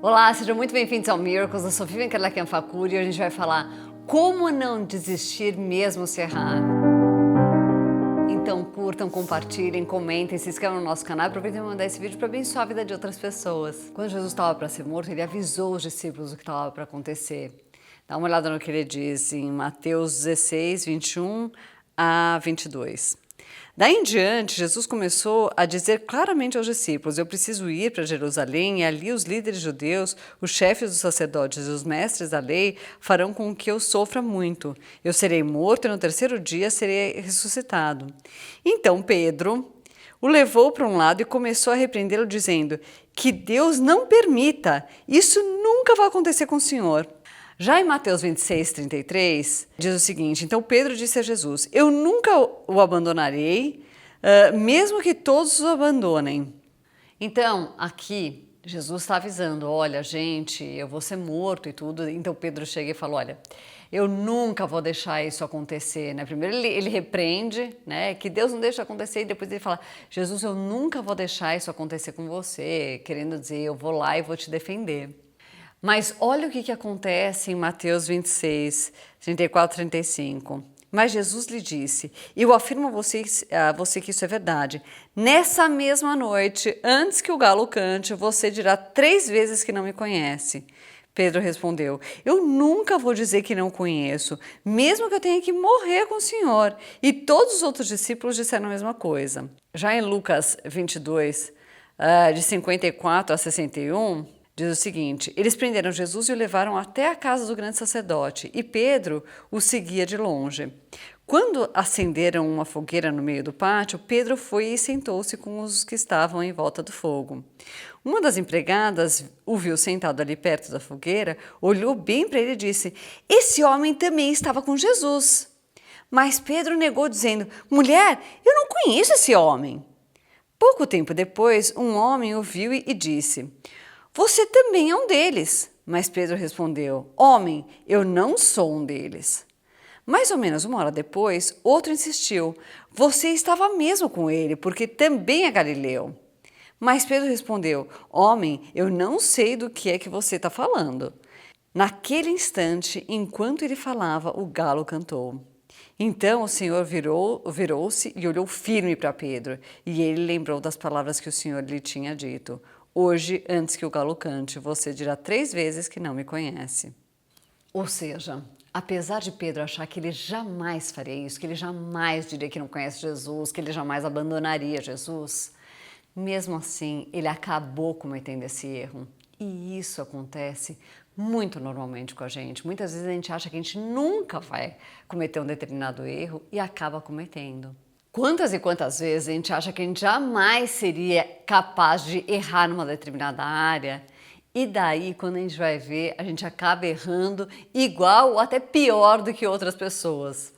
Olá, sejam muito bem-vindos ao Miracles. Eu sou Vivian Kerlekian Fakuri e hoje a gente vai falar como não desistir mesmo se errar. Então curtam, compartilhem, comentem, se inscrevam no nosso canal e aproveitem para mandar esse vídeo para abençoar a vida de outras pessoas. Quando Jesus estava para ser morto, ele avisou os discípulos o que estava para acontecer. Dá uma olhada no que ele diz em Mateus 16, 21 a 22. Daí em diante, Jesus começou a dizer claramente aos discípulos: eu preciso ir para Jerusalém e ali os líderes judeus, os chefes dos sacerdotes e os mestres da lei farão com que eu sofra muito. Eu serei morto e no terceiro dia serei ressuscitado. Então Pedro o levou para um lado e começou a repreendê-lo dizendo: que Deus não permita, isso nunca vai acontecer com o Senhor. Já em Mateus 26, 33, diz o seguinte: então Pedro disse a Jesus: eu nunca o abandonarei, mesmo que todos o abandonem. Então, aqui, Jesus está avisando: olha, gente, eu vou ser morto e tudo. Então Pedro chega e fala: olha, eu nunca vou deixar isso acontecer, né? Primeiro ele repreende, né, que Deus não deixa acontecer, e depois ele fala: Jesus, eu nunca vou deixar isso acontecer com você, querendo dizer, eu vou lá e vou te defender. Mas olha o que acontece em Mateus 26, 34, 35. Mas Jesus lhe disse: eu afirmo a você que isso é verdade. Nessa mesma noite, antes que o galo cante, você dirá 3 vezes que não me conhece. Pedro respondeu: eu nunca vou dizer que não o conheço, mesmo que eu tenha que morrer com o Senhor. E todos os outros discípulos disseram a mesma coisa. Já em Lucas 22, de 54 a 61, diz o seguinte: eles prenderam Jesus e o levaram até a casa do grande sacerdote, e Pedro o seguia de longe. Quando acenderam uma fogueira no meio do pátio, Pedro foi e sentou-se com os que estavam em volta do fogo. Uma das empregadas o viu sentado ali perto da fogueira, olhou bem para ele e disse: esse homem também estava com Jesus. Mas Pedro negou, dizendo: mulher, eu não conheço esse homem. Pouco tempo depois, um homem o viu e disse: você também é um deles. Mas Pedro respondeu: homem, eu não sou um deles. Mais ou menos 1 hora depois, outro insistiu: você estava mesmo com ele, porque também é galileu. Mas Pedro respondeu: homem, eu não sei do que é que você está falando. Naquele instante, enquanto ele falava, o galo cantou. Então o Senhor virou-se e olhou firme para Pedro, e ele lembrou das palavras que o Senhor lhe tinha dito: hoje, antes que o galo cante, você dirá 3 vezes que não me conhece. Ou seja, apesar de Pedro achar que ele jamais faria isso, que ele jamais diria que não conhece Jesus, que ele jamais abandonaria Jesus, mesmo assim, ele acabou cometendo esse erro. E isso acontece muito normalmente com a gente. Muitas vezes a gente acha que a gente nunca vai cometer um determinado erro e acaba cometendo. Quantas e quantas vezes a gente acha que a gente jamais seria capaz de errar numa determinada área e daí, quando a gente vai ver, a gente acaba errando igual ou até pior do que outras pessoas.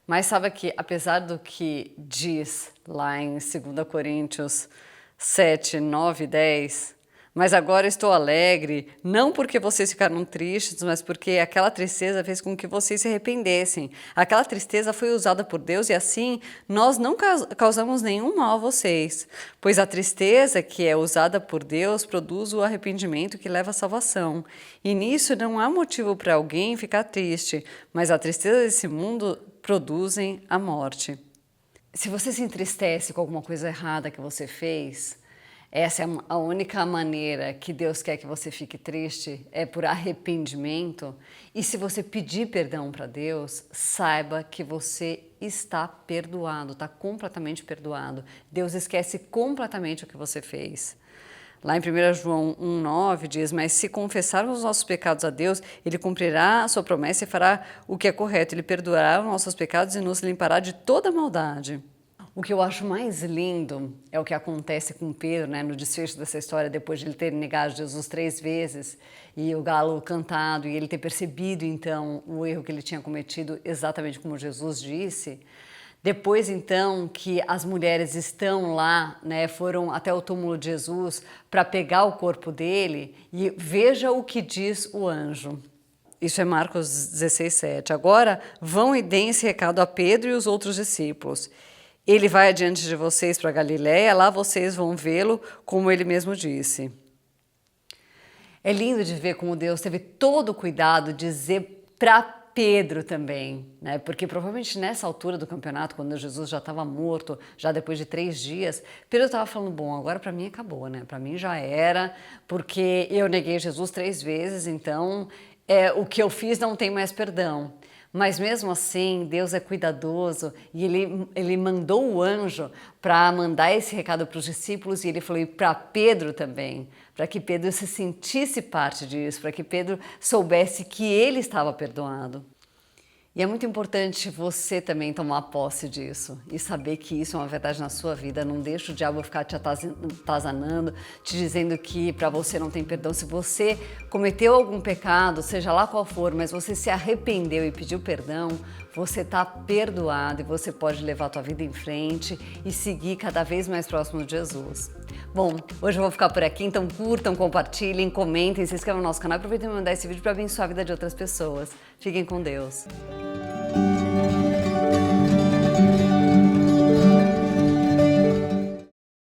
Mas sabe que, apesar do que diz lá em 2 Coríntios 7, 9 e 10, mas agora estou alegre, não porque vocês ficaram tristes, mas porque aquela tristeza fez com que vocês se arrependessem. Aquela tristeza foi usada por Deus e assim nós não causamos nenhum mal a vocês. Pois a tristeza que é usada por Deus produz o arrependimento que leva à salvação. E nisso não há motivo para alguém ficar triste, mas a tristeza desse mundo produzem a morte. Se você se entristece com alguma coisa errada que você fez, essa é a única maneira que Deus quer que você fique triste, é por arrependimento. E se você pedir perdão para Deus, saiba que você está perdoado, está completamente perdoado. Deus esquece completamente o que você fez. Lá em 1 João 1,9 diz: mas se confessarmos os nossos pecados a Deus, Ele cumprirá a sua promessa e fará o que é correto. Ele perdoará os nossos pecados e nos limpará de toda maldade. O que eu acho mais lindo é o que acontece com Pedro, né, no desfecho dessa história, depois de ele ter negado Jesus 3 vezes e o galo cantado, e ele ter percebido então o erro que ele tinha cometido, exatamente como Jesus disse. Depois então que as mulheres estão lá, né, foram até o túmulo de Jesus para pegar o corpo dele, e veja o que diz o anjo. Isso é Marcos 16, 7. Agora vão e deem esse recado a Pedro e os outros discípulos. Ele vai adiante de vocês para Galiléia, lá vocês vão vê-lo, como ele mesmo disse. É lindo de ver como Deus teve todo o cuidado de dizer para Pedro também, né? Porque provavelmente nessa altura do campeonato, quando Jesus já estava morto, já depois de 3 dias, Pedro estava falando, bom, agora para mim acabou, né? Para mim já era, porque eu neguei Jesus 3 vezes, então o que eu fiz não tem mais perdão. Mas mesmo assim, Deus é cuidadoso e ele mandou o anjo para mandar esse recado para os discípulos e ele falou para Pedro também, para que Pedro se sentisse parte disso, para que Pedro soubesse que ele estava perdoado. E é muito importante você também tomar posse disso e saber que isso é uma verdade na sua vida. Não deixa o diabo ficar te atazanando, te dizendo que para você não tem perdão. Se você cometeu algum pecado, seja lá qual for, mas você se arrependeu e pediu perdão, você está perdoado e você pode levar a tua vida em frente e seguir cada vez mais próximo de Jesus. Bom, hoje eu vou ficar por aqui, então curtam, compartilhem, comentem, se inscrevam no nosso canal e aproveitem para mandar esse vídeo para abençoar a vida de outras pessoas. Fiquem com Deus.